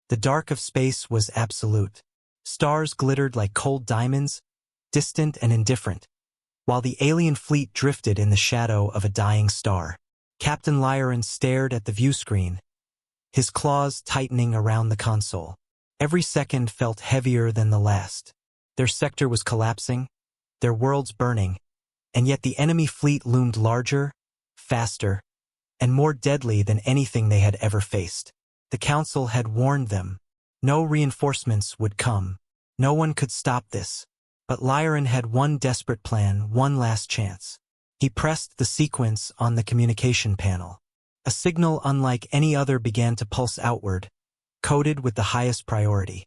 The dark of space was absolute. Stars glittered like cold diamonds, distant and indifferent, while the alien fleet drifted in the shadow of a dying star. Captain Lyran stared at the viewscreen, his claws tightening around the console. Every second felt heavier than the last. Their sector was collapsing, their worlds burning, and yet the enemy fleet loomed larger, faster, and more deadly than anything they had ever faced. The Council had warned them. No reinforcements would come. No one could stop this. But Lyran had one desperate plan, one last chance. He pressed the sequence on the communication panel. A signal unlike any other began to pulse outward, coded with the highest priority.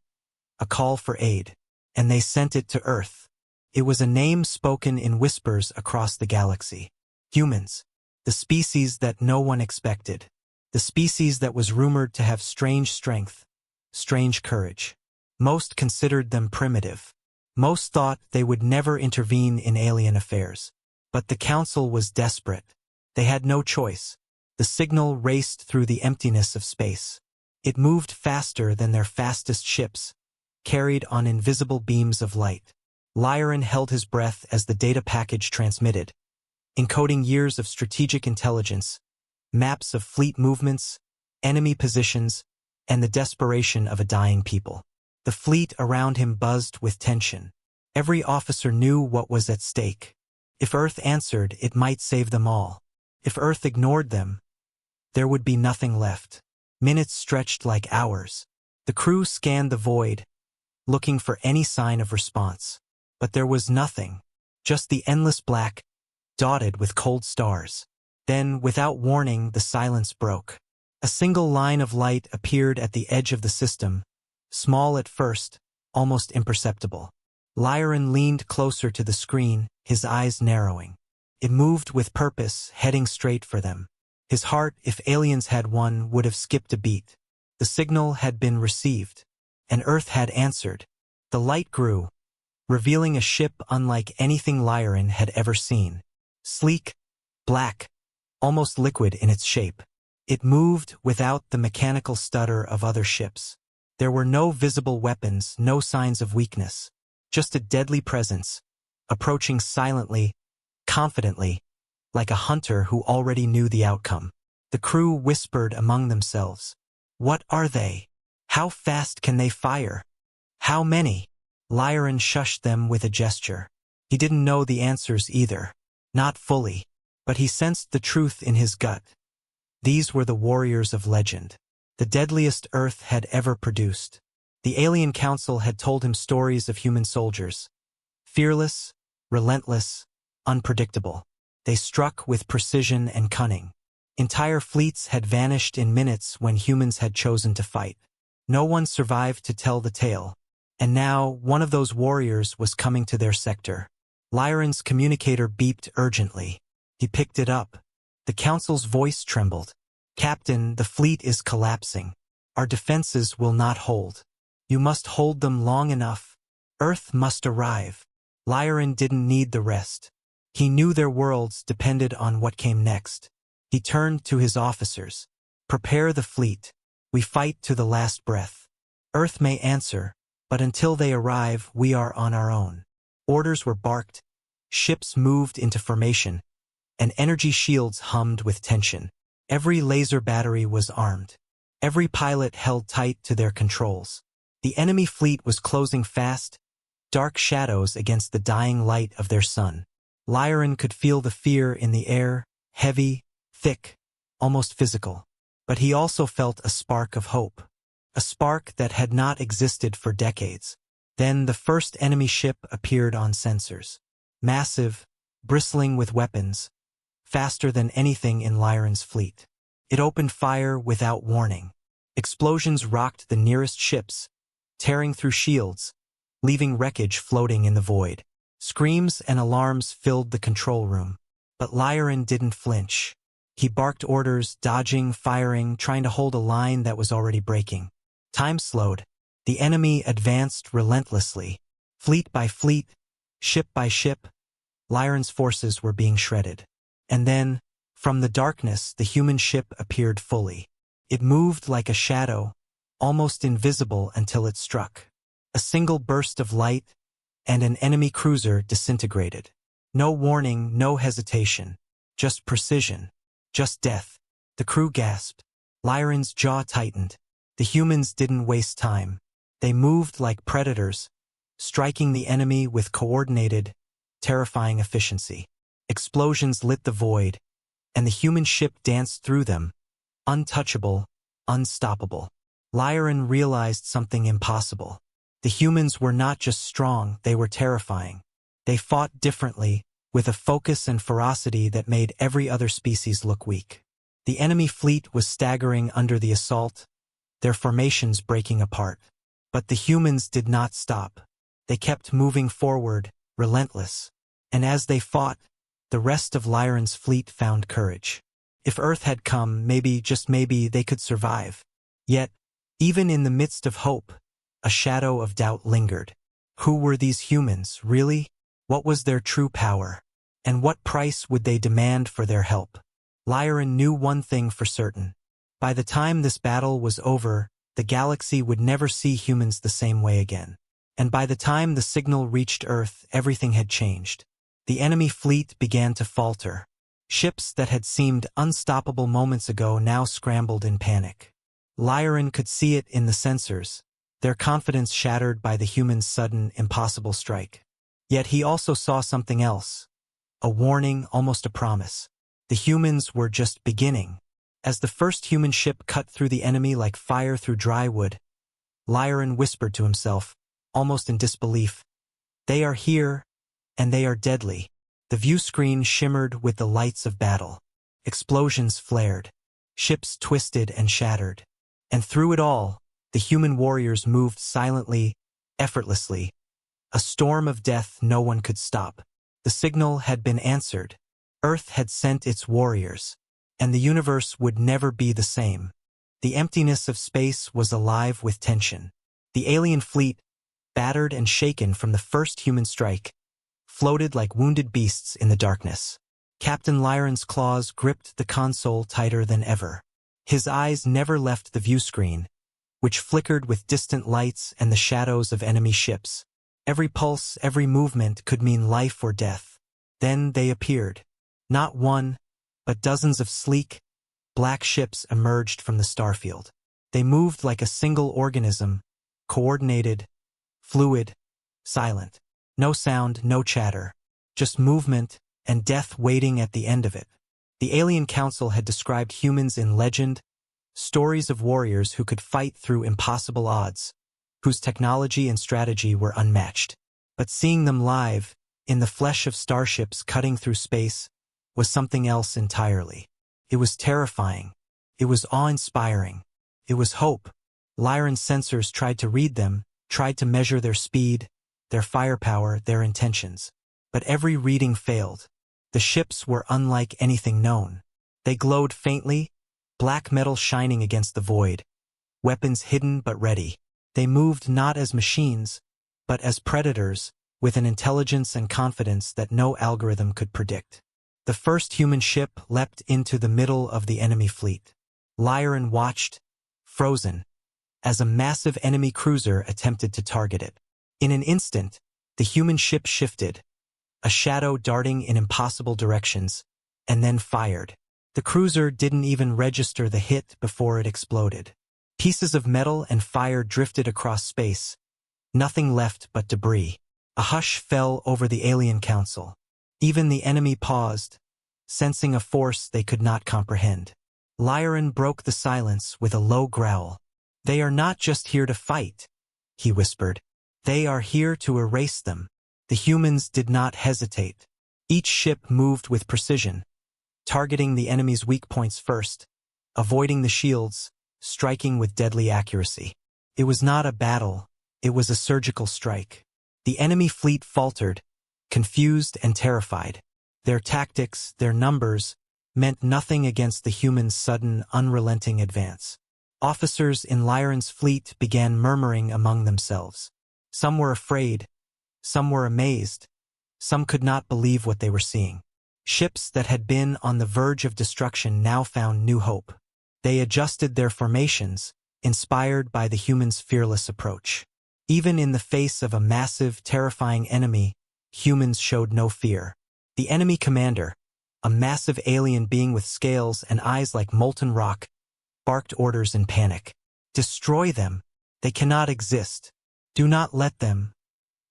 A call for aid. And they sent it to Earth. It was a name spoken in whispers across the galaxy. Humans. The species that no one expected. The species that was rumored to have strange strength, strange courage. Most considered them primitive. Most thought they would never intervene in alien affairs. But the Council was desperate. They had no choice. The signal raced through the emptiness of space. It moved faster than their fastest ships, carried on invisible beams of light. Lyran held his breath as the data package transmitted, encoding years of strategic intelligence, maps of fleet movements, enemy positions, and the desperation of a dying people. The fleet around him buzzed with tension. Every officer knew what was at stake. If Earth answered, it might save them all. If Earth ignored them, there would be nothing left. Minutes stretched like hours. The crew scanned the void, looking for any sign of response. But there was nothing, just the endless black, dotted with cold stars. Then, without warning, the silence broke. A single line of light appeared at the edge of the system, small at first, almost imperceptible. Lyran leaned closer to the screen, his eyes narrowing. It moved with purpose, heading straight for them. His heart, if aliens had one, would have skipped a beat. The signal had been received, and Earth had answered. The light grew, revealing a ship unlike anything Lyran had ever seen. Sleek, black, almost liquid in its shape. It moved without the mechanical stutter of other ships. There were no visible weapons, no signs of weakness. Just a deadly presence, approaching silently, confidently, like a hunter who already knew the outcome. The crew whispered among themselves. What are they? How fast can they fire? How many? Lyran shushed them with a gesture. He didn't know the answers either. Not fully. But he sensed the truth in his gut. These were the warriors of legend. The deadliest Earth had ever produced. The Alien Council had told him stories of human soldiers. Fearless, relentless, unpredictable. They struck with precision and cunning. Entire fleets had vanished in minutes when humans had chosen to fight. No one survived to tell the tale. And now, one of those warriors was coming to their sector. Lyran's communicator beeped urgently. He picked it up. The Council's voice trembled. Captain, the fleet is collapsing. Our defenses will not hold. You must hold them long enough. Earth must arrive. Lyran didn't need the rest. He knew their worlds depended on what came next. He turned to his officers. Prepare the fleet. We fight to the last breath. Earth may answer, but until they arrive, we are on our own. Orders were barked. Ships moved into formation, and energy shields hummed with tension. Every laser battery was armed. Every pilot held tight to their controls. The enemy fleet was closing fast, dark shadows against the dying light of their sun. Lyran could feel the fear in the air, heavy, thick, almost physical. But he also felt a spark of hope. A spark that had not existed for decades. Then the first enemy ship appeared on sensors. Massive, bristling with weapons, faster than anything in Lyran's fleet. It opened fire without warning. Explosions rocked the nearest ships, tearing through shields, leaving wreckage floating in the void. Screams and alarms filled the control room. But Lyran didn't flinch. He barked orders, dodging, firing, trying to hold a line that was already breaking. Time slowed. The enemy advanced relentlessly. Fleet by fleet, ship by ship, Lyran's forces were being shredded. And then, from the darkness, the human ship appeared fully. It moved like a shadow, almost invisible until it struck. A single burst of light, and an enemy cruiser disintegrated. No warning, no hesitation. Just precision. Just death. The crew gasped. Lyran's jaw tightened. The humans didn't waste time. They moved like predators, striking the enemy with coordinated, terrifying efficiency. Explosions lit the void, and the human ship danced through them, untouchable, unstoppable. Lyran realized something impossible. The humans were not just strong, they were terrifying. They fought differently, with a focus and ferocity that made every other species look weak. The enemy fleet was staggering under the assault, their formations breaking apart. But the humans did not stop. They kept moving forward, relentless. And as they fought, the rest of Lyran's fleet found courage. If Earth had come, maybe, just maybe, they could survive. Yet, even in the midst of hope, a shadow of doubt lingered. Who were these humans, really? What was their true power? And what price would they demand for their help? Lyran knew one thing for certain. By the time this battle was over, the galaxy would never see humans the same way again. And by the time the signal reached Earth, everything had changed. The enemy fleet began to falter. Ships that had seemed unstoppable moments ago now scrambled in panic. Lyran could see it in the sensors, their confidence shattered by the humans' sudden, impossible strike. Yet he also saw something else. A warning, almost a promise. The humans were just beginning. As the first human ship cut through the enemy like fire through dry wood, Lyran whispered to himself, almost in disbelief, "They are here, and they are deadly." The view screen shimmered with the lights of battle. Explosions flared. Ships twisted and shattered. And through it all, the human warriors moved silently, effortlessly. A storm of death no one could stop. The signal had been answered. Earth had sent its warriors. And the universe would never be the same. The emptiness of space was alive with tension. The alien fleet, battered and shaken from the first human strike, floated like wounded beasts in the darkness. Captain Lyran's claws gripped the console tighter than ever. His eyes never left the view screen, which flickered with distant lights and the shadows of enemy ships. Every pulse, every movement could mean life or death. Then they appeared. Not one, but dozens of sleek, black ships emerged from the starfield. They moved like a single organism, coordinated, fluid, silent. No sound, no chatter, just movement and death waiting at the end of it. The Alien Council had described humans in legend, stories of warriors who could fight through impossible odds, whose technology and strategy were unmatched. But seeing them live, in the flesh of starships cutting through space, was something else entirely. It was terrifying. It was awe-inspiring. It was hope. Lyran's sensors tried to read them, tried to measure their speed, their firepower, their intentions. But every reading failed. The ships were unlike anything known. They glowed faintly, black metal shining against the void, weapons hidden but ready. They moved not as machines, but as predators, with an intelligence and confidence that no algorithm could predict. The first human ship leapt into the middle of the enemy fleet. Lyran watched, frozen, as a massive enemy cruiser attempted to target it. In an instant, the human ship shifted, a shadow darting in impossible directions, and then fired. The cruiser didn't even register the hit before it exploded. Pieces of metal and fire drifted across space, nothing left but debris. A hush fell over the Alien Council. Even the enemy paused, sensing a force they could not comprehend. Lyran broke the silence with a low growl. "They are not just here to fight," he whispered. "They are here to erase them." The humans did not hesitate. Each ship moved with precision, targeting the enemy's weak points first, avoiding the shields, striking with deadly accuracy. It was not a battle, it was a surgical strike. The enemy fleet faltered, confused and terrified. Their tactics, their numbers, meant nothing against the humans' sudden, unrelenting advance. Officers in Lyran's fleet began murmuring among themselves. Some were afraid, some were amazed, some could not believe what they were seeing. Ships that had been on the verge of destruction now found new hope. They adjusted their formations, inspired by the humans' fearless approach. Even in the face of a massive, terrifying enemy, humans showed no fear. The enemy commander, a massive alien being with scales and eyes like molten rock, barked orders in panic. "Destroy them. They cannot exist. Do not let them."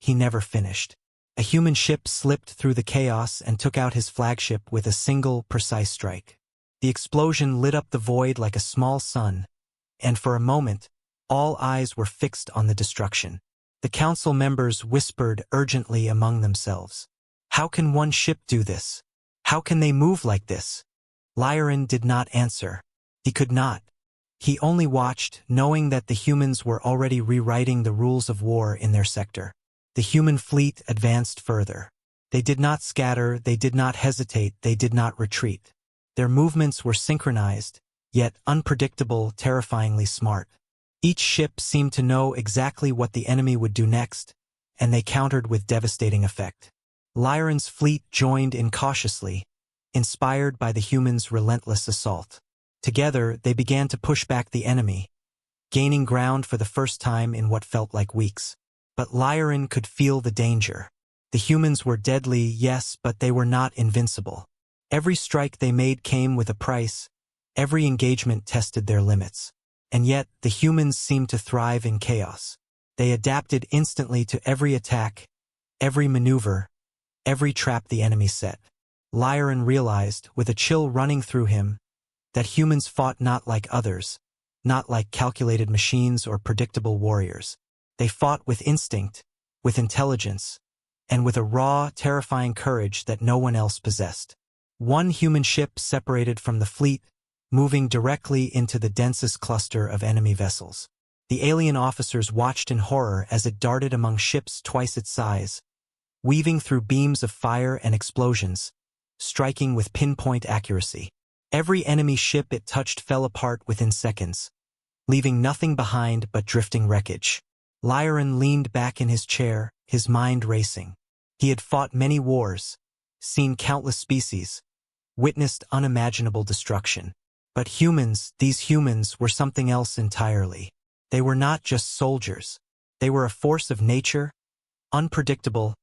He never finished. A human ship slipped through the chaos and took out his flagship with a single, precise strike. The explosion lit up the void like a small sun, and for a moment, all eyes were fixed on the destruction. The council members whispered urgently among themselves. "How can one ship do this? How can they move like this?" Lyran did not answer. He could not. He only watched, knowing that the humans were already rewriting the rules of war in their sector. The human fleet advanced further. They did not scatter, they did not hesitate, they did not retreat. Their movements were synchronized, yet unpredictable, terrifyingly smart. Each ship seemed to know exactly what the enemy would do next, and they countered with devastating effect. Lyran's fleet joined in cautiously, inspired by the humans' relentless assault. Together, they began to push back the enemy, gaining ground for the first time in what felt like weeks. But Lyran could feel the danger. The humans were deadly, yes, but they were not invincible. Every strike they made came with a price. Every engagement tested their limits. And yet, the humans seemed to thrive in chaos. They adapted instantly to every attack, every maneuver, every trap the enemy set. Lyran realized, with a chill running through him, that humans fought not like others, not like calculated machines or predictable warriors. They fought with instinct, with intelligence, and with a raw, terrifying courage that no one else possessed. One human ship separated from the fleet, moving directly into the densest cluster of enemy vessels. The alien officers watched in horror as it darted among ships twice its size, weaving through beams of fire and explosions, striking with pinpoint accuracy. Every enemy ship it touched fell apart within seconds, leaving nothing behind but drifting wreckage. Lyran leaned back in his chair, his mind racing. He had fought many wars, seen countless species, witnessed unimaginable destruction. But humans, these humans, were something else entirely. They were not just soldiers. They were a force of nature, unpredictable,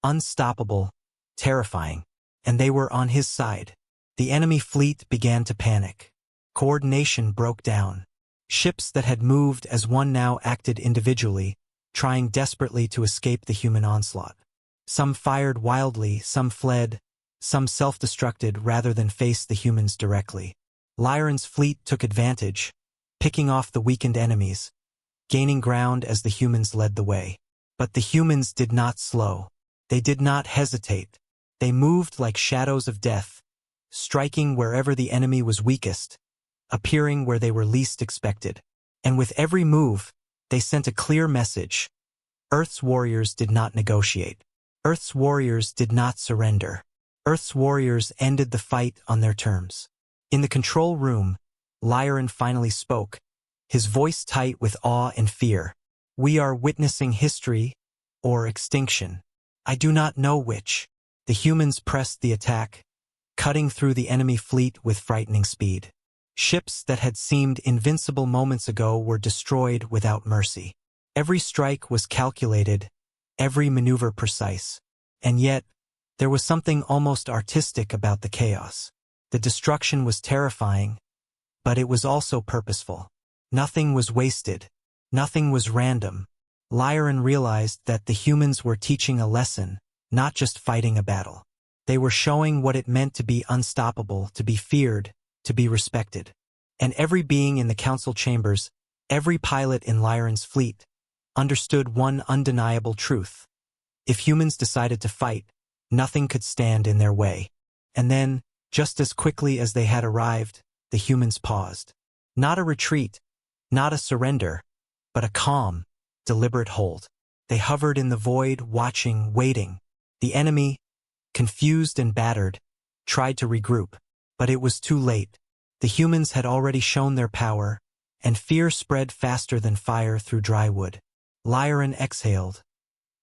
unstoppable, terrifying. And they were on his side. The enemy fleet began to panic. Coordination broke down. Ships that had moved as one now acted individually, trying desperately to escape the human onslaught. Some fired wildly, some fled, some self-destructed rather than face the humans directly. Lyran's fleet took advantage, picking off the weakened enemies, gaining ground as the humans led the way. But the humans did not slow. They did not hesitate. They moved like shadows of death, striking wherever the enemy was weakest, appearing where they were least expected. And with every move, they sent a clear message. Earth's warriors did not negotiate. Earth's warriors did not surrender. Earth's warriors ended the fight on their terms. In the control room, Lyran finally spoke, his voice tight with awe and fear. "We are witnessing history, or extinction. I do not know which." The humans pressed the attack, cutting through the enemy fleet with frightening speed. Ships that had seemed invincible moments ago were destroyed without mercy. Every strike was calculated, every maneuver precise. And yet, there was something almost artistic about the chaos. The destruction was terrifying, but it was also purposeful. Nothing was wasted. Nothing was random. Lyran realized that the humans were teaching a lesson, not just fighting a battle. They were showing what it meant to be unstoppable, to be feared, to be respected. And every being in the council chambers, every pilot in Lyran's fleet, understood one undeniable truth. If humans decided to fight, nothing could stand in their way. And then, just as quickly as they had arrived, the humans paused. Not a retreat, not a surrender, but a calm, deliberate hold. They hovered in the void, watching, waiting. The enemy, confused and battered, tried to regroup, but it was too late. The humans had already shown their power, and fear spread faster than fire through dry wood. Lyran exhaled,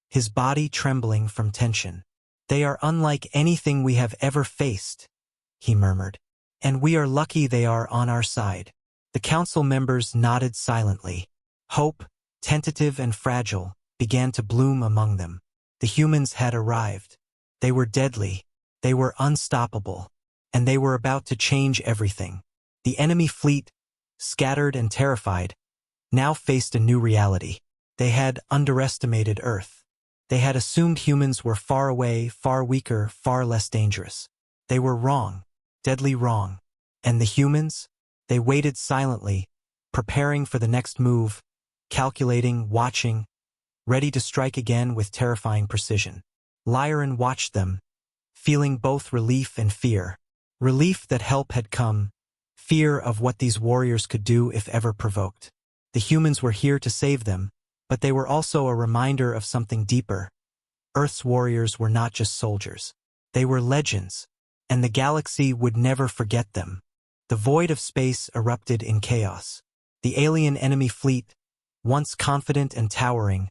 his body trembling from tension. "They are unlike anything we have ever faced," he murmured. "And we are lucky they are on our side." The council members nodded silently. Hope, tentative and fragile, began to bloom among them. The humans had arrived. They were deadly. They were unstoppable. And they were about to change everything. The enemy fleet, scattered and terrified, now faced a new reality. They had underestimated Earth. They had assumed humans were far away, far weaker, far less dangerous. They were wrong, deadly wrong. And the humans? They waited silently, preparing for the next move, calculating, watching, ready to strike again with terrifying precision. Lyran watched them, feeling both relief and fear. Relief that help had come, fear of what these warriors could do if ever provoked. The humans were here to save them, but they were also a reminder of something deeper. Earth's warriors were not just soldiers. They were legends, and the galaxy would never forget them. The void of space erupted in chaos. The alien enemy fleet, once confident and towering,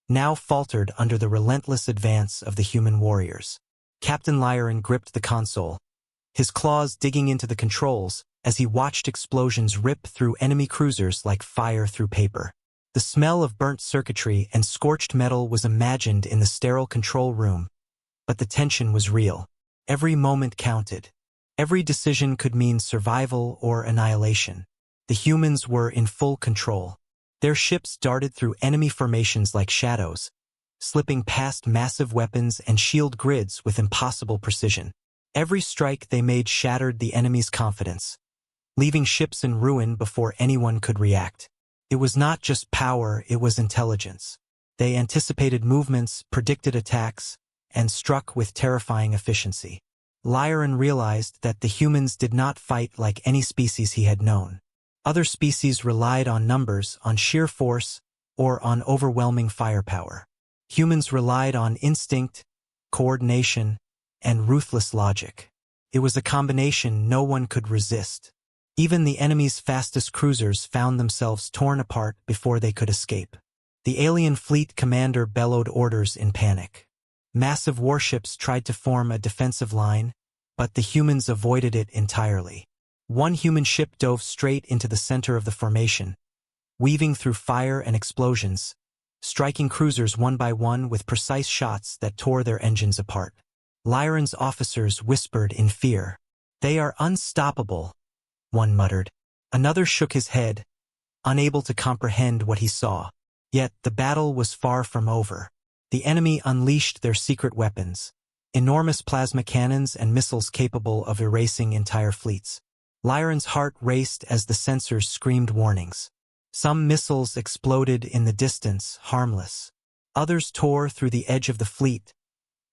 now faltered under the relentless advance of the human warriors. Captain Lyran gripped the console, his claws digging into the controls as he watched explosions rip through enemy cruisers like fire through paper. The smell of burnt circuitry and scorched metal was imagined in the sterile control room, but the tension was real. Every moment counted. Every decision could mean survival or annihilation. The humans were in full control. Their ships darted through enemy formations like shadows, slipping past massive weapons and shield grids with impossible precision. Every strike they made shattered the enemy's confidence, leaving ships in ruin before anyone could react. It was not just power, it was intelligence. They anticipated movements, predicted attacks, and struck with terrifying efficiency. Lyran realized that the humans did not fight like any species he had known. Other species relied on numbers, on sheer force, or on overwhelming firepower. Humans relied on instinct, coordination, and ruthless logic. It was a combination no one could resist. Even the enemy's fastest cruisers found themselves torn apart before they could escape. The alien fleet commander bellowed orders in panic. Massive warships tried to form a defensive line, but the humans avoided it entirely. One human ship dove straight into the center of the formation, weaving through fire and explosions, striking cruisers one by one with precise shots that tore their engines apart. Lyran's officers whispered in fear. "They are unstoppable," one muttered. Another shook his head, unable to comprehend what he saw. Yet the battle was far from over. The enemy unleashed their secret weapons, enormous plasma cannons and missiles capable of erasing entire fleets. Lyran's heart raced as the sensors screamed warnings. Some missiles exploded in the distance, harmless. Others tore through the edge of the fleet,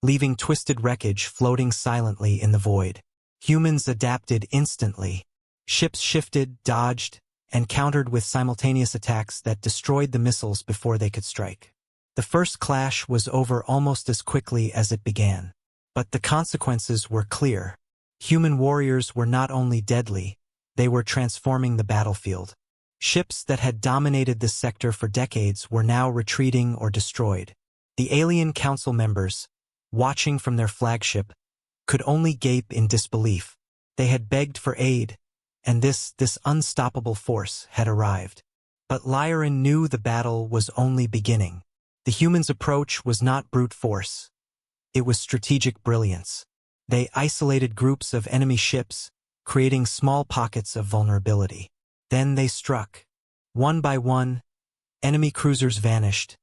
leaving twisted wreckage floating silently in the void. Humans adapted instantly. Ships shifted, dodged, and countered with simultaneous attacks that destroyed the missiles before they could strike. The first clash was over almost as quickly as it began. But the consequences were clear. Human warriors were not only deadly, they were transforming the battlefield. Ships that had dominated this sector for decades were now retreating or destroyed. The alien council members, watching from their flagship, could only gape in disbelief. They had begged for aid, and this unstoppable force had arrived. But Lyran knew the battle was only beginning. The humans' approach was not brute force. It was strategic brilliance. They isolated groups of enemy ships, creating small pockets of vulnerability. Then they struck. One by one, enemy cruisers vanished,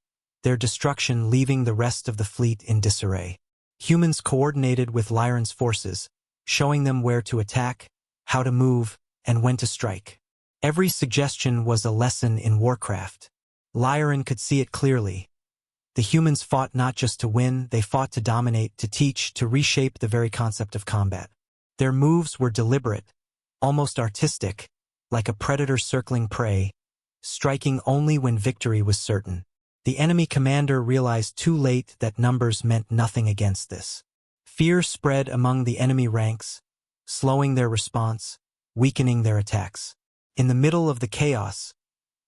their destruction leaving the rest of the fleet in disarray. Humans coordinated with Lyran's forces, showing them where to attack, how to move, and when to strike. Every suggestion was a lesson in warcraft. Lyran could see it clearly. The humans fought not just to win, they fought to dominate, to teach, to reshape the very concept of combat. Their moves were deliberate, almost artistic, like a predator circling prey, striking only when victory was certain. The enemy commander realized too late that numbers meant nothing against this. Fear spread among the enemy ranks, slowing their response, weakening their attacks. In the middle of the chaos,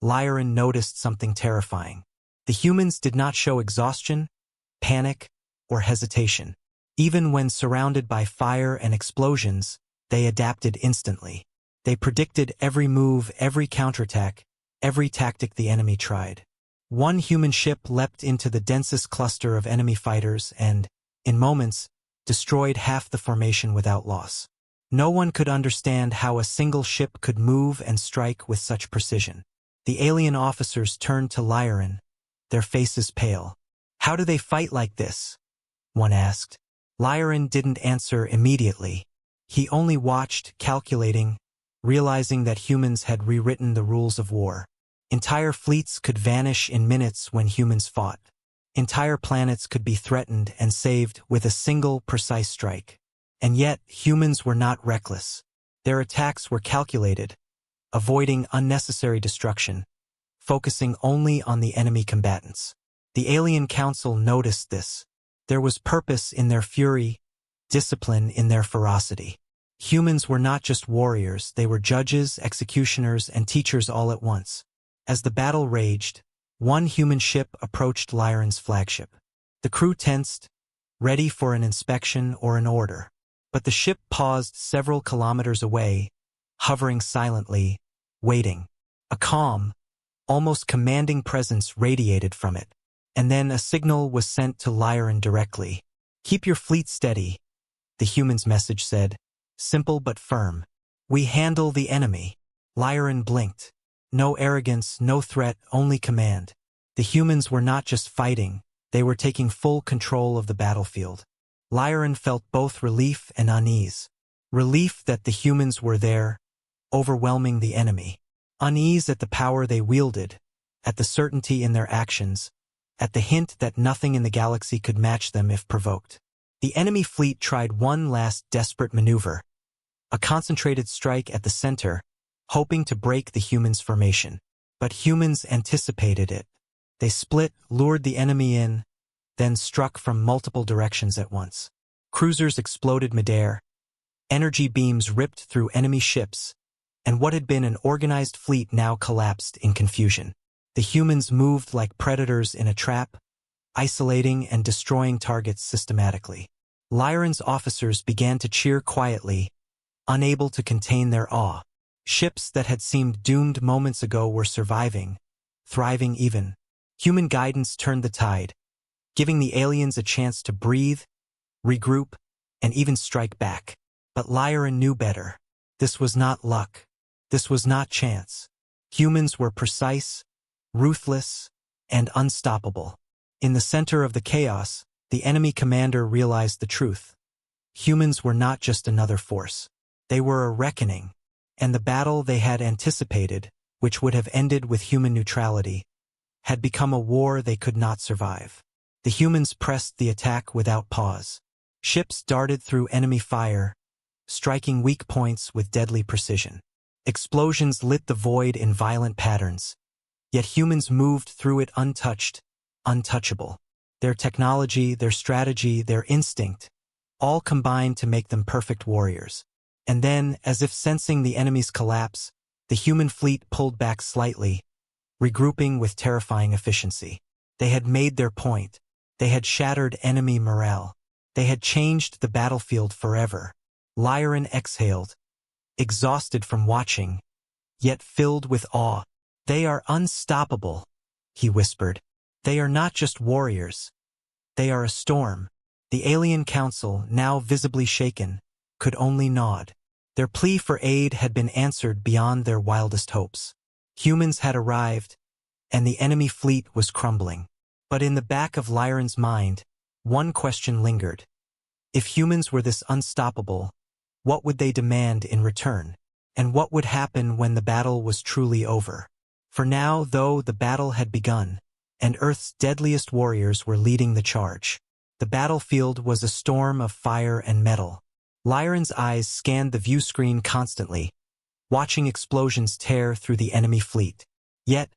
Lyran noticed something terrifying. The humans did not show exhaustion, panic, or hesitation. Even when surrounded by fire and explosions, they adapted instantly. They predicted every move, every counterattack, every tactic the enemy tried. One human ship leapt into the densest cluster of enemy fighters and, in moments, destroyed half the formation without loss. No one could understand how a single ship could move and strike with such precision. The alien officers turned to Lyran, their faces pale. "How do they fight like this?" one asked. Lyran didn't answer immediately. He only watched, calculating, realizing that humans had rewritten the rules of war. Entire fleets could vanish in minutes when humans fought. Entire planets could be threatened and saved with a single precise strike. And yet, humans were not reckless. Their attacks were calculated, avoiding unnecessary destruction, focusing only on the enemy combatants. The Alien Council noticed this. There was purpose in their fury, discipline in their ferocity. Humans were not just warriors, they were judges, executioners, and teachers all at once. As the battle raged, one human ship approached Lyran's flagship. The crew tensed, ready for an inspection or an order. But the ship paused several kilometers away, hovering silently, waiting. A calm, almost commanding presence radiated from it. And then a signal was sent to Lyran directly. "Keep your fleet steady," the human's message said. Simple but firm. "We handle the enemy." Lyran blinked. No arrogance, no threat, only command. The humans were not just fighting, they were taking full control of the battlefield. Lyran felt both relief and unease. Relief that the humans were there, overwhelming the enemy. Unease at the power they wielded, at the certainty in their actions, at the hint that nothing in the galaxy could match them if provoked. The enemy fleet tried one last desperate maneuver, a concentrated strike at the center, hoping to break the humans' formation. But humans anticipated it. They split, lured the enemy in, then struck from multiple directions at once. Cruisers exploded midair, energy beams ripped through enemy ships, and what had been an organized fleet now collapsed in confusion. The humans moved like predators in a trap, isolating and destroying targets systematically. Lyran's officers began to cheer quietly, unable to contain their awe. Ships that had seemed doomed moments ago were surviving, thriving even. Human guidance turned the tide, giving the aliens a chance to breathe, regroup, and even strike back. But Lyran knew better. This was not luck. This was not chance. Humans were precise, ruthless, and unstoppable. In the center of the chaos, the enemy commander realized the truth. Humans were not just another force. They were a reckoning, and the battle they had anticipated, which would have ended with human neutrality, had become a war they could not survive. The humans pressed the attack without pause. Ships darted through enemy fire, striking weak points with deadly precision. Explosions lit the void in violent patterns, yet humans moved through it untouched, untouchable. Their technology, their strategy, their instinct, all combined to make them perfect warriors. And then, as if sensing the enemy's collapse, the human fleet pulled back slightly, regrouping with terrifying efficiency. They had made their point. They had shattered enemy morale. They had changed the battlefield forever. Lyran exhaled, exhausted from watching, yet filled with awe. "They are unstoppable," he whispered. "They are not just warriors. They are a storm." The Alien Council, now visibly shaken, could only nod. Their plea for aid had been answered beyond their wildest hopes. Humans had arrived, and the enemy fleet was crumbling. But in the back of Lyran's mind, one question lingered. If humans were this unstoppable, what would they demand in return? And what would happen when the battle was truly over? For now, though, the battle had begun, and Earth's deadliest warriors were leading the charge. The battlefield was a storm of fire and metal. Lyran's eyes scanned the view screen constantly, watching explosions tear through the enemy fleet. Yet,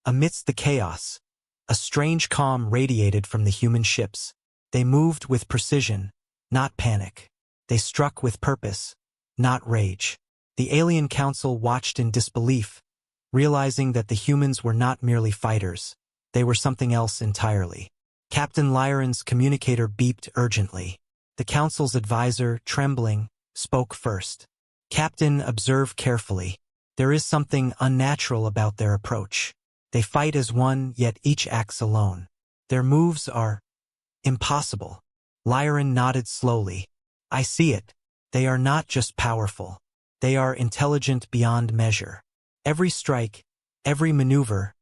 amidst the chaos, a strange calm radiated from the human ships. They moved with precision, not panic. They struck with purpose, not rage. The Alien Council watched in disbelief, realizing that the humans were not merely fighters. They were something else entirely. Captain Lyran's communicator beeped urgently. The Council's advisor, trembling, spoke first. Captain, observe carefully. There is something unnatural about their approach. They fight as one, yet each acts alone. Their moves are impossible. Lyran nodded slowly. I see it. They are not just powerful. They are intelligent beyond measure. Every strike, every maneuver,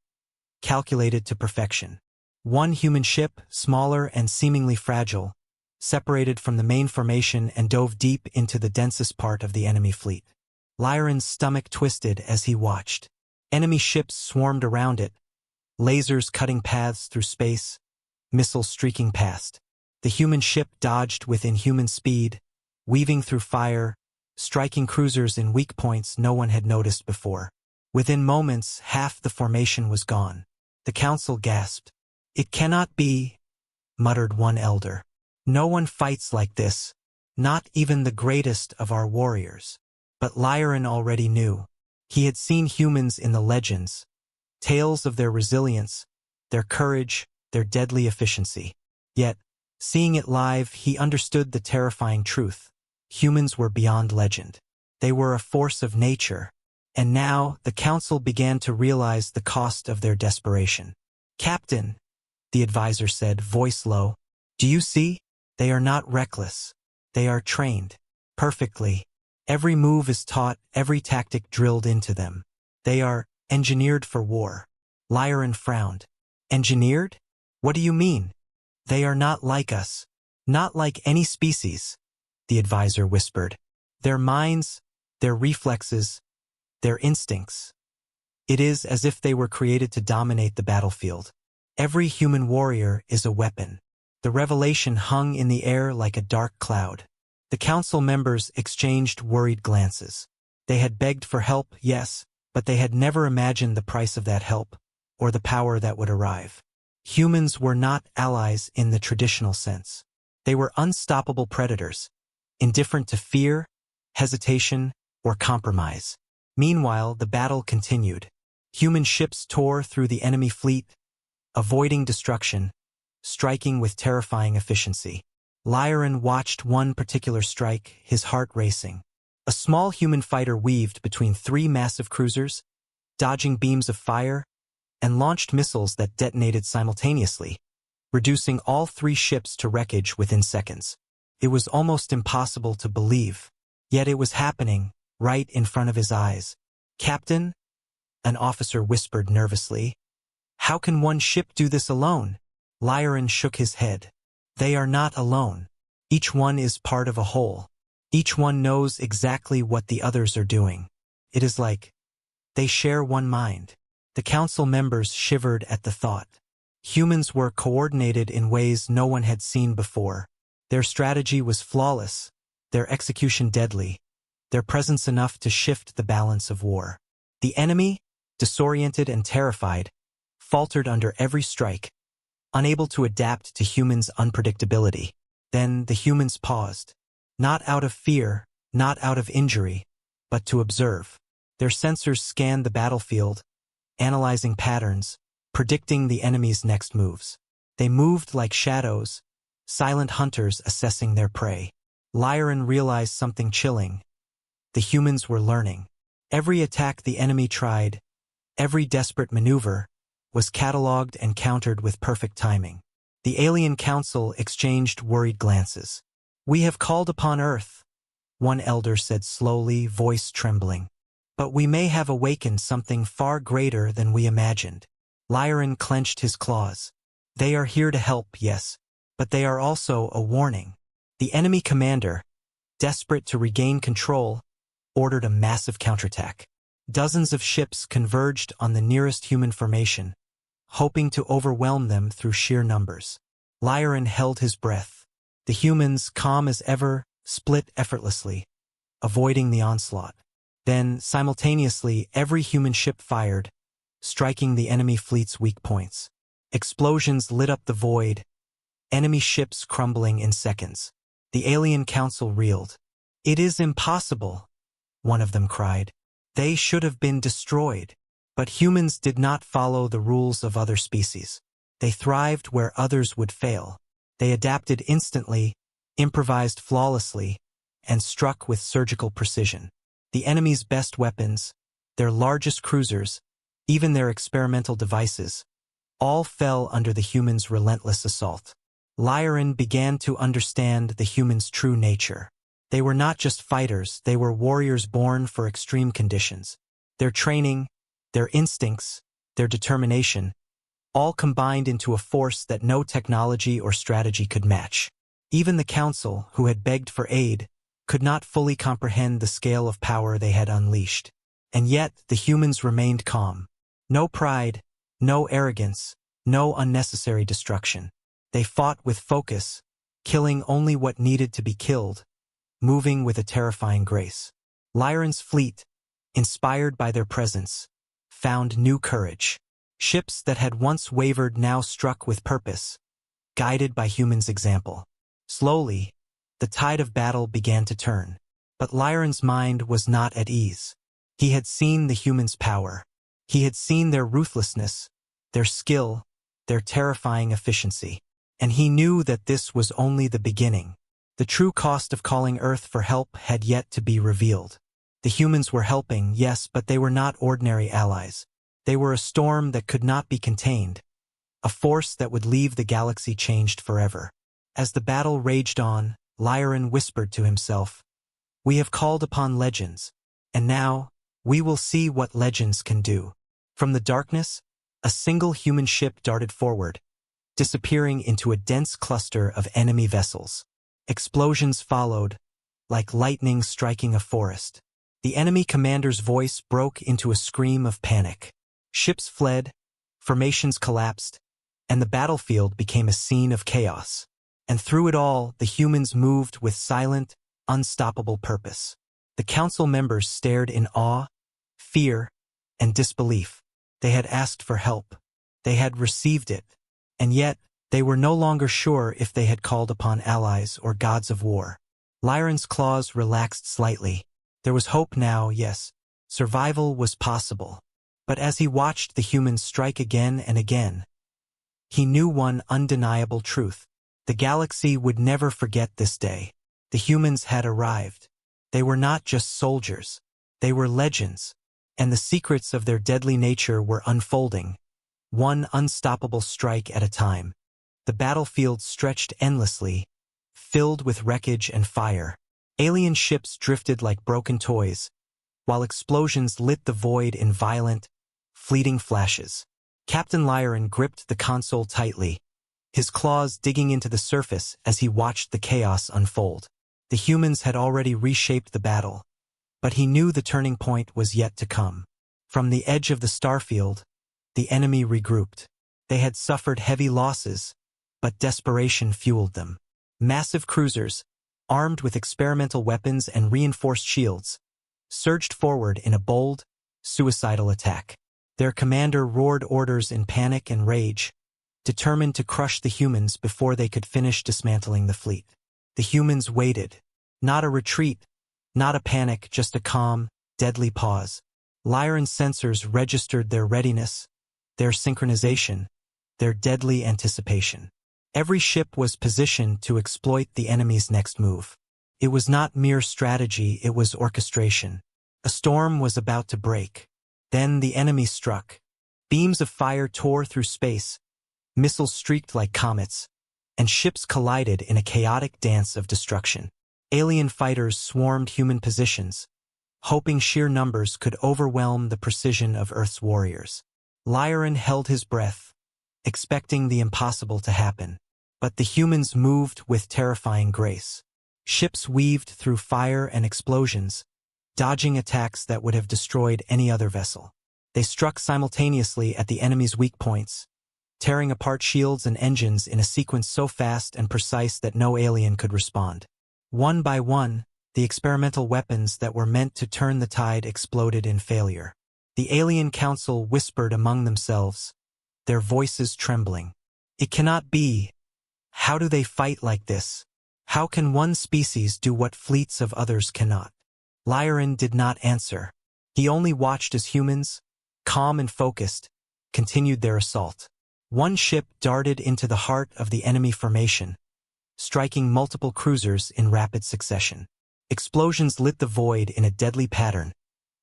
calculated to perfection. One human ship, smaller and seemingly fragile, separated from the main formation and dove deep into the densest part of the enemy fleet. Lyran's stomach twisted as he watched. Enemy ships swarmed around it, lasers cutting paths through space, missiles streaking past. The human ship dodged with inhuman speed, weaving through fire, striking cruisers in weak points no one had noticed before. Within moments, half the formation was gone. The council gasped. It cannot be, muttered one elder. No one fights like this, not even the greatest of our warriors. But Lyran already knew. He had seen humans in the legends, tales of their resilience, their courage, their deadly efficiency. Yet, seeing it live, he understood the terrifying truth. Humans were beyond legend. They were a force of nature. And now, the council began to realize the cost of their desperation. Captain, the advisor said, voice low, do you see? They are not reckless. They are trained. Perfectly. Every move is taught, every tactic drilled into them. They are engineered for war. Lyran frowned. Engineered? What do you mean? They are not like us. Not like any species, the advisor whispered. Their minds, their reflexes, their instincts. It is as if they were created to dominate the battlefield. Every human warrior is a weapon. The revelation hung in the air like a dark cloud. The council members exchanged worried glances. They had begged for help, yes, but they had never imagined the price of that help, or the power that would arrive. Humans were not allies in the traditional sense. They were unstoppable predators, indifferent to fear, hesitation, or compromise. Meanwhile, the battle continued. Human ships tore through the enemy fleet, avoiding destruction, striking with terrifying efficiency. Lyran watched one particular strike, his heart racing. A small human fighter weaved between three massive cruisers, dodging beams of fire, and launched missiles that detonated simultaneously, reducing all three ships to wreckage within seconds. It was almost impossible to believe, yet it was happening, right in front of his eyes. Captain? An officer whispered nervously. How can one ship do this alone? Lyran shook his head. They are not alone. Each one is part of a whole. Each one knows exactly what the others are doing. It is like they share one mind. The council members shivered at the thought. Humans were coordinated in ways no one had seen before. Their strategy was flawless, their execution deadly, their presence enough to shift the balance of war. The enemy, disoriented and terrified, faltered under every strike, unable to adapt to humans' unpredictability. Then the humans paused, not out of fear, not out of injury, but to observe. Their sensors scanned the battlefield, analyzing patterns, predicting the enemy's next moves. They moved like shadows, silent hunters assessing their prey. Lyran realized something chilling. The humans were learning. Every attack the enemy tried, every desperate maneuver, was catalogued and countered with perfect timing. The alien council exchanged worried glances. We have called upon Earth, one elder said slowly, voice trembling. But we may have awakened something far greater than we imagined. Lyran clenched his claws. They are here to help, yes, but they are also a warning. The enemy commander, desperate to regain control, ordered a massive counterattack. Dozens of ships converged on the nearest human formation, hoping to overwhelm them through sheer numbers. Lyran held his breath. The humans, calm as ever, split effortlessly, avoiding the onslaught. Then, simultaneously, every human ship fired, striking the enemy fleet's weak points. Explosions lit up the void, enemy ships crumbling in seconds. The alien council reeled. It is impossible, one of them cried. They should have been destroyed. But humans did not follow the rules of other species. They thrived where others would fail. They adapted instantly, improvised flawlessly, and struck with surgical precision. The enemy's best weapons, their largest cruisers, even their experimental devices, all fell under the humans' relentless assault. Lyran began to understand the humans' true nature. They were not just fighters, they were warriors born for extreme conditions. Their training, their instincts, their determination, all combined into a force that no technology or strategy could match. Even the Council, who had begged for aid, could not fully comprehend the scale of power they had unleashed. And yet, the humans remained calm. No pride, no arrogance, no unnecessary destruction. They fought with focus, killing only what needed to be killed, moving with a terrifying grace. Lyran's fleet, inspired by their presence, found new courage. Ships that had once wavered now struck with purpose, guided by humans' example. Slowly, the tide of battle began to turn. But Lyran's mind was not at ease. He had seen the humans' power. He had seen their ruthlessness, their skill, their terrifying efficiency. And he knew that this was only the beginning. The true cost of calling Earth for help had yet to be revealed. The humans were helping, yes, but they were not ordinary allies. They were a storm that could not be contained, a force that would leave the galaxy changed forever. As the battle raged on, Lyran whispered to himself, "We have called upon legends, and now, we will see what legends can do." From the darkness, a single human ship darted forward, disappearing into a dense cluster of enemy vessels. Explosions followed, like lightning striking a forest. The enemy commander's voice broke into a scream of panic. Ships fled, formations collapsed, and the battlefield became a scene of chaos. And through it all, the humans moved with silent, unstoppable purpose. The council members stared in awe, fear, and disbelief. They had asked for help. They had received it. And yet, they were no longer sure if they had called upon allies or gods of war. Lyran's claws relaxed slightly. There was hope now, yes. Survival was possible. But as he watched the humans strike again and again, he knew one undeniable truth. The galaxy would never forget this day. The humans had arrived. They were not just soldiers. They were legends. And the secrets of their deadly nature were unfolding, one unstoppable strike at a time. The battlefield stretched endlessly, filled with wreckage and fire. Alien ships drifted like broken toys, while explosions lit the void in violent, fleeting flashes. Captain Lyran gripped the console tightly, his claws digging into the surface as he watched the chaos unfold. The humans had already reshaped the battle, but he knew the turning point was yet to come. From the edge of the starfield, the enemy regrouped. They had suffered heavy losses, but desperation fueled them. Massive cruisers, armed with experimental weapons and reinforced shields, surged forward in a bold, suicidal attack. Their commander roared orders in panic and rage, determined to crush the humans before they could finish dismantling the fleet. The humans waited. Not a retreat, not a panic, just a calm, deadly pause. Lyran's sensors registered their readiness, their synchronization, their deadly anticipation. Every ship was positioned to exploit the enemy's next move. It was not mere strategy, it was orchestration. A storm was about to break. Then the enemy struck. Beams of fire tore through space, missiles streaked like comets, and ships collided in a chaotic dance of destruction. Alien fighters swarmed human positions, hoping sheer numbers could overwhelm the precision of Earth's warriors. Lyran held his breath, expecting the impossible to happen. But the humans moved with terrifying grace. Ships weaved through fire and explosions, dodging attacks that would have destroyed any other vessel. They struck simultaneously at the enemy's weak points, tearing apart shields and engines in a sequence so fast and precise that no alien could respond. One by one, the experimental weapons that were meant to turn the tide exploded in failure. The alien council whispered among themselves, their voices trembling. "It cannot be. How do they fight like this? How can one species do what fleets of others cannot?" Lyran did not answer. He only watched as humans, calm and focused, continued their assault. One ship darted into the heart of the enemy formation, striking multiple cruisers in rapid succession. Explosions lit the void in a deadly pattern,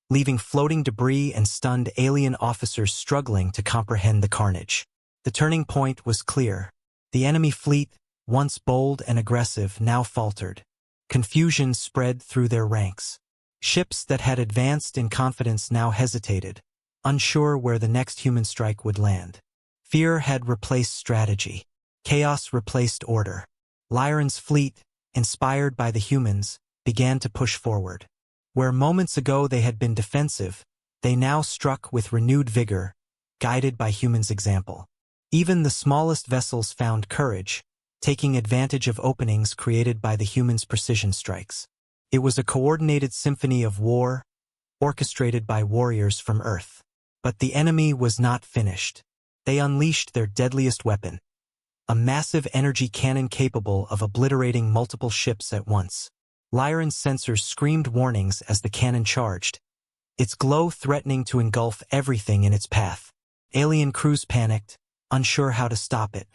leaving floating debris and stunned alien officers struggling to comprehend the carnage. The turning point was clear. The enemy fleet, once bold and aggressive, now faltered. Confusion spread through their ranks. Ships that had advanced in confidence now hesitated, unsure where the next human strike would land. Fear had replaced strategy. Chaos replaced order. Lyran's fleet, inspired by the humans, began to push forward. Where moments ago they had been defensive, they now struck with renewed vigor, guided by humans' example. Even the smallest vessels found courage, taking advantage of openings created by the humans' precision strikes. It was a coordinated symphony of war, orchestrated by warriors from Earth. But the enemy was not finished. They unleashed their deadliest weapon, a massive energy cannon capable of obliterating multiple ships at once. Lyran's sensors screamed warnings as the cannon charged, its glow threatening to engulf everything in its path. Alien crews panicked, unsure how to stop it.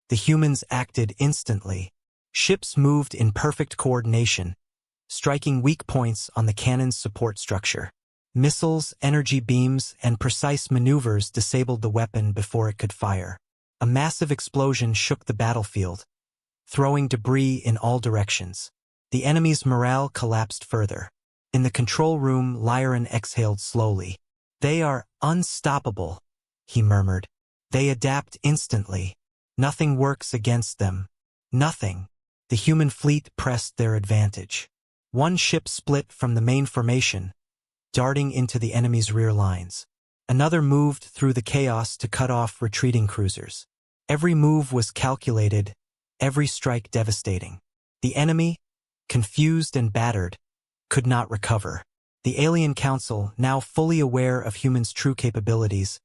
The humans acted instantly. Ships moved in perfect coordination, striking weak points on the cannon's support structure. Missiles, energy beams, and precise maneuvers disabled the weapon before it could fire. A massive explosion shook the battlefield, throwing debris in all directions. The enemy's morale collapsed further. In the control room, Lyran exhaled slowly. "They are unstoppable," he murmured. "They adapt instantly. Nothing works against them. Nothing." The human fleet pressed their advantage. One ship split from the main formation, darting into the enemy's rear lines. Another moved through the chaos to cut off retreating cruisers. Every move was calculated, every strike devastating. The enemy, confused and battered, could not recover. The Alien Council, now fully aware of humans' true capabilities,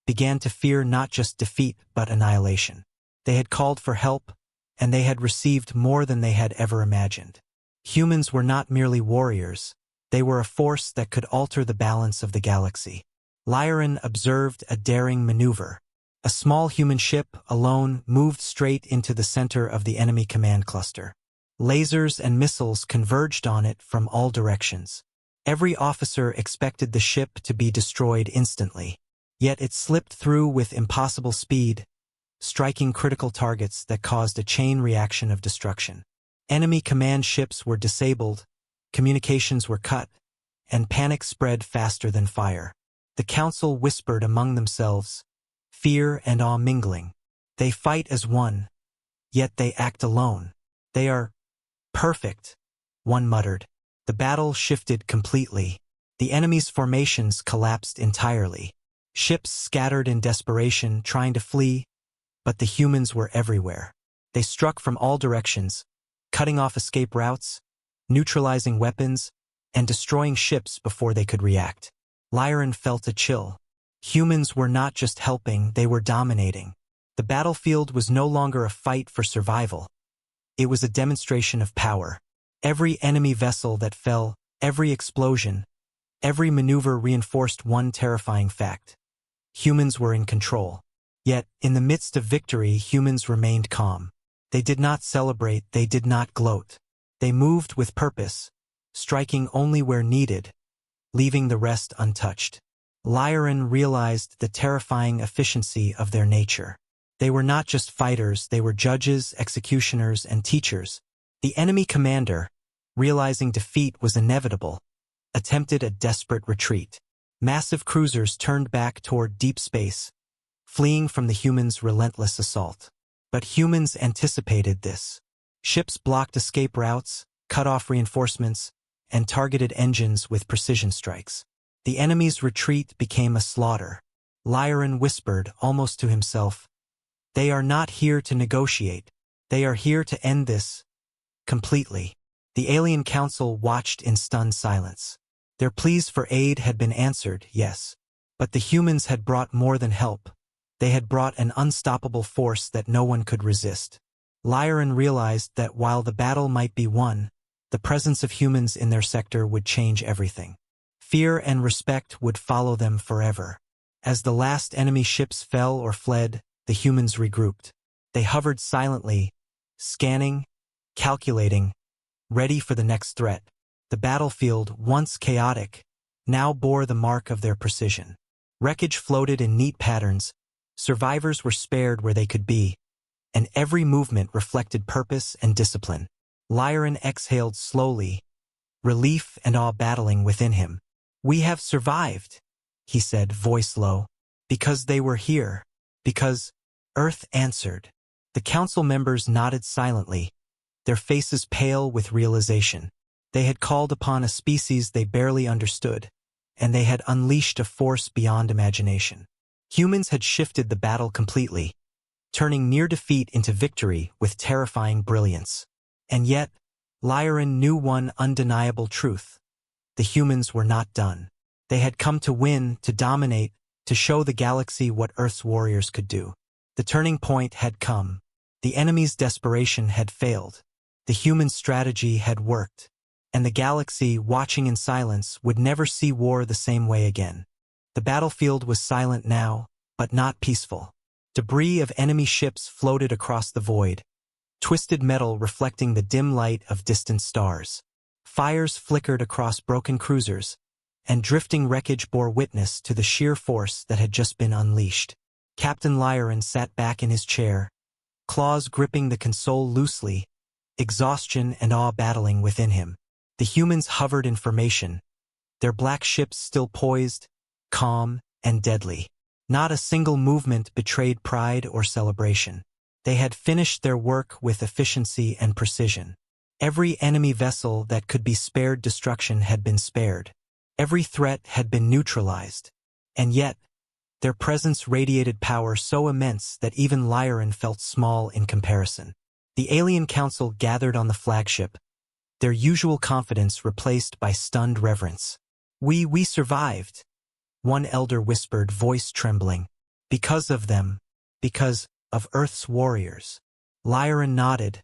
began to fear not just defeat but annihilation. They had called for help, and they had received more than they had ever imagined. Humans were not merely warriors, they were a force that could alter the balance of the galaxy. Lyran observed a daring maneuver. A small human ship, alone, moved straight into the center of the enemy command cluster. Lasers and missiles converged on it from all directions. Every officer expected the ship to be destroyed instantly. Yet it slipped through with impossible speed, striking critical targets that caused a chain reaction of destruction. Enemy command ships were disabled, communications were cut, and panic spread faster than fire. The council whispered among themselves, fear and awe mingling. "They fight as one, yet they act alone. They are perfect," one muttered. The battle shifted completely. The enemy's formations collapsed entirely. Ships scattered in desperation, trying to flee, but the humans were everywhere. They struck from all directions, cutting off escape routes, neutralizing weapons, and destroying ships before they could react. Lyran felt a chill. Humans were not just helping, they were dominating. The battlefield was no longer a fight for survival. It was a demonstration of power. Every enemy vessel that fell, every explosion, every maneuver reinforced one terrifying fact. Humans were in control. Yet, in the midst of victory, humans remained calm. They did not celebrate, they did not gloat. They moved with purpose, striking only where needed, leaving the rest untouched. Lyran realized the terrifying efficiency of their nature. They were not just fighters, they were judges, executioners, and teachers. The enemy commander, realizing defeat was inevitable, attempted a desperate retreat. Massive cruisers turned back toward deep space, fleeing from the humans' relentless assault. But humans anticipated this. Ships blocked escape routes, cut off reinforcements, and targeted engines with precision strikes. The enemy's retreat became a slaughter. Lyran whispered, almost to himself, "They are not here to negotiate. They are here to end this completely." The Alien Council watched in stunned silence. Their pleas for aid had been answered, yes. But the humans had brought more than help. They had brought an unstoppable force that no one could resist. Lyran realized that while the battle might be won, the presence of humans in their sector would change everything. Fear and respect would follow them forever. As the last enemy ships fell or fled, the humans regrouped. They hovered silently, scanning, calculating, ready for the next threat. The battlefield, once chaotic, now bore the mark of their precision. Wreckage floated in neat patterns, survivors were spared where they could be, and every movement reflected purpose and discipline. Lyran exhaled slowly, relief and awe battling within him. "We have survived," he said, voice low. "Because they were here. Because Earth answered." The council members nodded silently, their faces pale with realization. They had called upon a species they barely understood, and they had unleashed a force beyond imagination. Humans had shifted the battle completely, turning near defeat into victory with terrifying brilliance. And yet, Lyran knew one undeniable truth. The humans were not done. They had come to win, to dominate, to show the galaxy what Earth's warriors could do. The turning point had come. The enemy's desperation had failed. The human strategy had worked. And the galaxy, watching in silence, would never see war the same way again. The battlefield was silent now, but not peaceful. Debris of enemy ships floated across the void, twisted metal reflecting the dim light of distant stars. Fires flickered across broken cruisers, and drifting wreckage bore witness to the sheer force that had just been unleashed. Captain Lyran sat back in his chair, claws gripping the console loosely, exhaustion and awe battling within him. The humans hovered in formation, their black ships still poised, calm and deadly. Not a single movement betrayed pride or celebration. They had finished their work with efficiency and precision. Every enemy vessel that could be spared destruction had been spared. Every threat had been neutralized. And yet, their presence radiated power so immense that even Lyran felt small in comparison. The alien council gathered on the flagship, their usual confidence replaced by stunned reverence. We survived," one elder whispered, voice trembling. "Because of them. Because of Earth's warriors." Lyran nodded,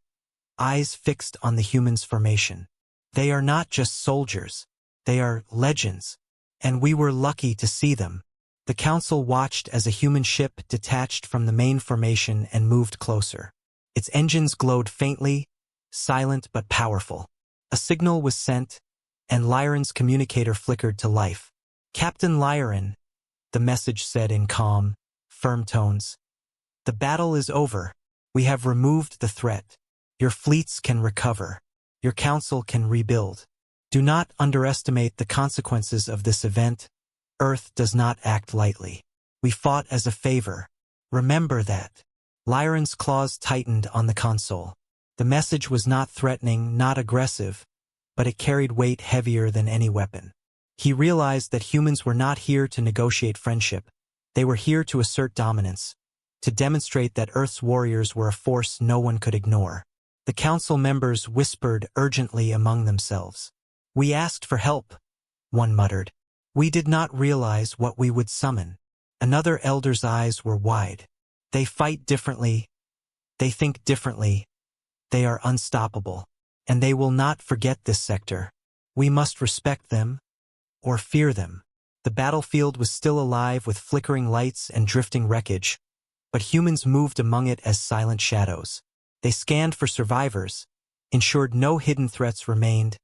eyes fixed on the humans' formation. "They are not just soldiers. They are legends. And we were lucky to see them." The council watched as a human ship detached from the main formation and moved closer. Its engines glowed faintly, silent but powerful. A signal was sent, and Lyran's communicator flickered to life. "Captain Lyran," the message said in calm, firm tones. "The battle is over. We have removed the threat. Your fleets can recover. Your council can rebuild. Do not underestimate the consequences of this event. Earth does not act lightly. We fought as a favor. Remember that." Lyran's claws tightened on the console. The message was not threatening, not aggressive, but it carried weight heavier than any weapon. He realized that humans were not here to negotiate friendship. They were here to assert dominance, to demonstrate that Earth's warriors were a force no one could ignore. The council members whispered urgently among themselves. "We asked for help," one muttered. "We did not realize what we would summon." Another elder's eyes were wide. "They fight differently. They think differently. They are unstoppable. And they will not forget this sector. We must respect them, or fear them." The battlefield was still alive with flickering lights and drifting wreckage, but humans moved among it as silent shadows. They scanned for survivors, ensured no hidden threats remained,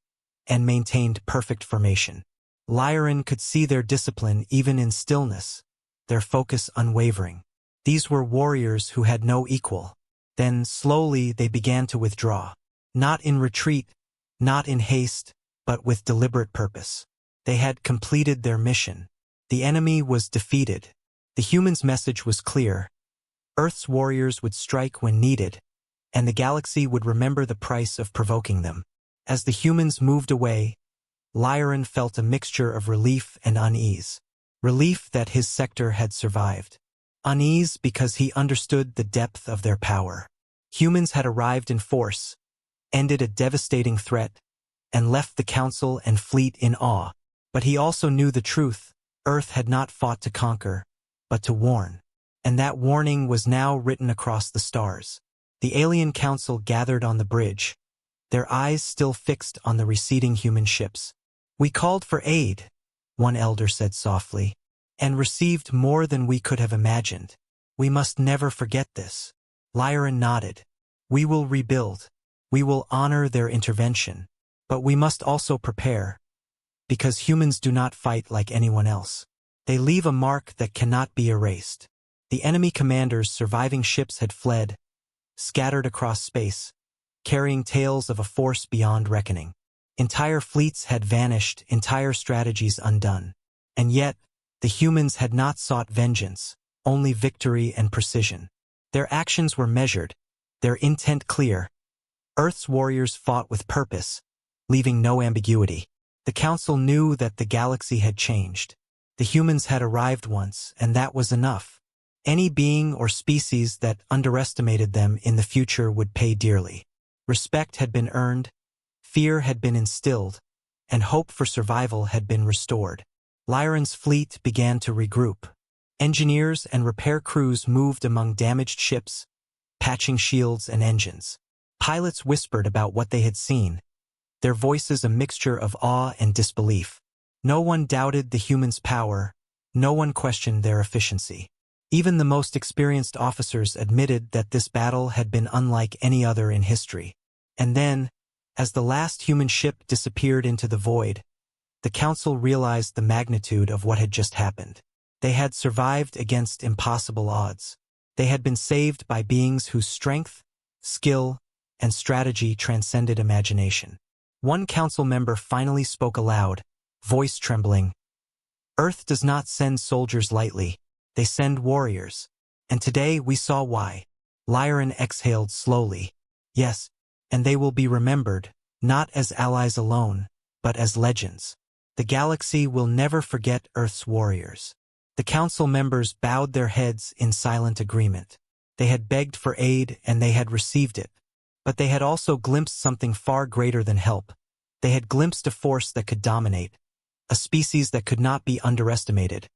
and maintained perfect formation. Lyran could see their discipline even in stillness, their focus unwavering. These were warriors who had no equal. Then, slowly, they began to withdraw. Not in retreat, not in haste, but with deliberate purpose. They had completed their mission. The enemy was defeated. The humans' message was clear. Earth's warriors would strike when needed, and the galaxy would remember the price of provoking them. As the humans moved away, Lyran felt a mixture of relief and unease. Relief that his sector had survived. Unease because he understood the depth of their power. Humans had arrived in force, ended a devastating threat, and left the council and fleet in awe. But he also knew the truth. Earth had not fought to conquer, but to warn. And that warning was now written across the stars. The alien council gathered on the bridge, their eyes still fixed on the receding human ships. "We called for aid," one elder said softly, "and received more than we could have imagined. We must never forget this." Lyran nodded. "We will rebuild. We will honor their intervention. But we must also prepare, because humans do not fight like anyone else. They leave a mark that cannot be erased. The enemy commanders' surviving ships had fled, scattered across space, carrying tales of a force beyond reckoning. Entire fleets had vanished, entire strategies undone. And yet, the humans had not sought vengeance, only victory and precision. Their actions were measured, their intent clear. Earth's warriors fought with purpose, leaving no ambiguity. The Council knew that the galaxy had changed. The humans had arrived once, and that was enough. Any being or species that underestimated them in the future would pay dearly. Respect had been earned, fear had been instilled, and hope for survival had been restored. Lyran's fleet began to regroup. Engineers and repair crews moved among damaged ships, patching shields and engines. Pilots whispered about what they had seen, their voices a mixture of awe and disbelief. No one doubted the humans' power, no one questioned their efficiency. Even the most experienced officers admitted that this battle had been unlike any other in history. And then, as the last human ship disappeared into the void, the Council realized the magnitude of what had just happened. They had survived against impossible odds. They had been saved by beings whose strength, skill, and strategy transcended imagination. One council member finally spoke aloud, voice trembling. Earth does not send soldiers lightly, they send warriors. And today we saw why. Lyran exhaled slowly. Yes, and they will be remembered, not as allies alone, but as legends. The galaxy will never forget Earth's warriors. The council members bowed their heads in silent agreement. They had begged for aid and they had received it. But they had also glimpsed something far greater than help. They had glimpsed a force that could dominate, a species that could not be underestimated,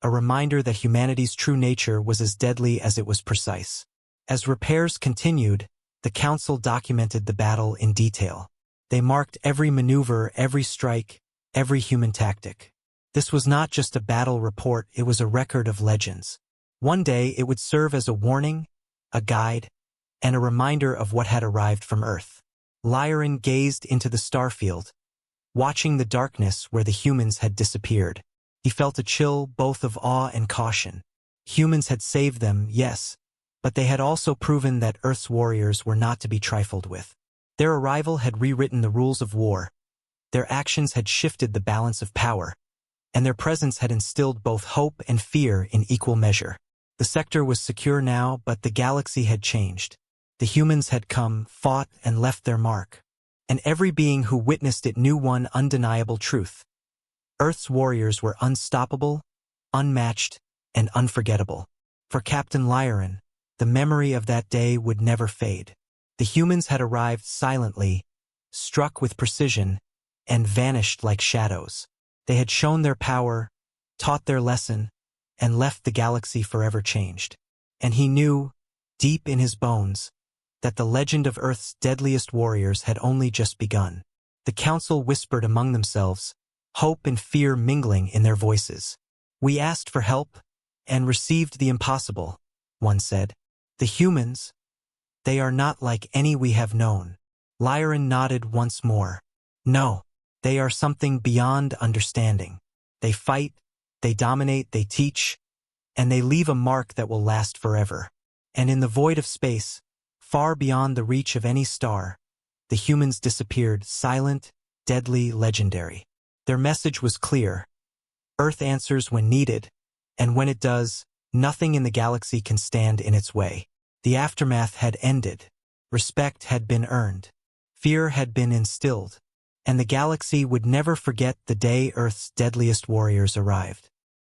a reminder that humanity's true nature was as deadly as it was precise. As repairs continued, the council documented the battle in detail. They marked every maneuver, every strike, every human tactic. This was not just a battle report, it was a record of legends. One day it would serve as a warning, a guide, and a reminder of what had arrived from Earth. Lyran gazed into the starfield, watching the darkness where the humans had disappeared. He felt a chill both of awe and caution. Humans had saved them, yes, but they had also proven that Earth's warriors were not to be trifled with. Their arrival had rewritten the rules of war. Their actions had shifted the balance of power, and their presence had instilled both hope and fear in equal measure. The sector was secure now, but the galaxy had changed. The humans had come, fought, and left their mark. And every being who witnessed it knew one undeniable truth. Earth's warriors were unstoppable, unmatched, and unforgettable. For Captain Lyran, the memory of that day would never fade. The humans had arrived silently, struck with precision, and vanished like shadows. They had shown their power, taught their lesson, and left the galaxy forever changed. And he knew, deep in his bones, that the legend of Earth's deadliest warriors had only just begun. The council whispered among themselves, hope and fear mingling in their voices. We asked for help, and received the impossible, one said. The humans, they are not like any we have known. Lyran nodded once more. No, they are something beyond understanding. They fight, they dominate, they teach, and they leave a mark that will last forever. And in the void of space, far beyond the reach of any star, the humans disappeared, silent, deadly, legendary. Their message was clear. Earth answers when needed, and when it does, nothing in the galaxy can stand in its way. The aftermath had ended. Respect had been earned. Fear had been instilled. And the galaxy would never forget the day Earth's deadliest warriors arrived.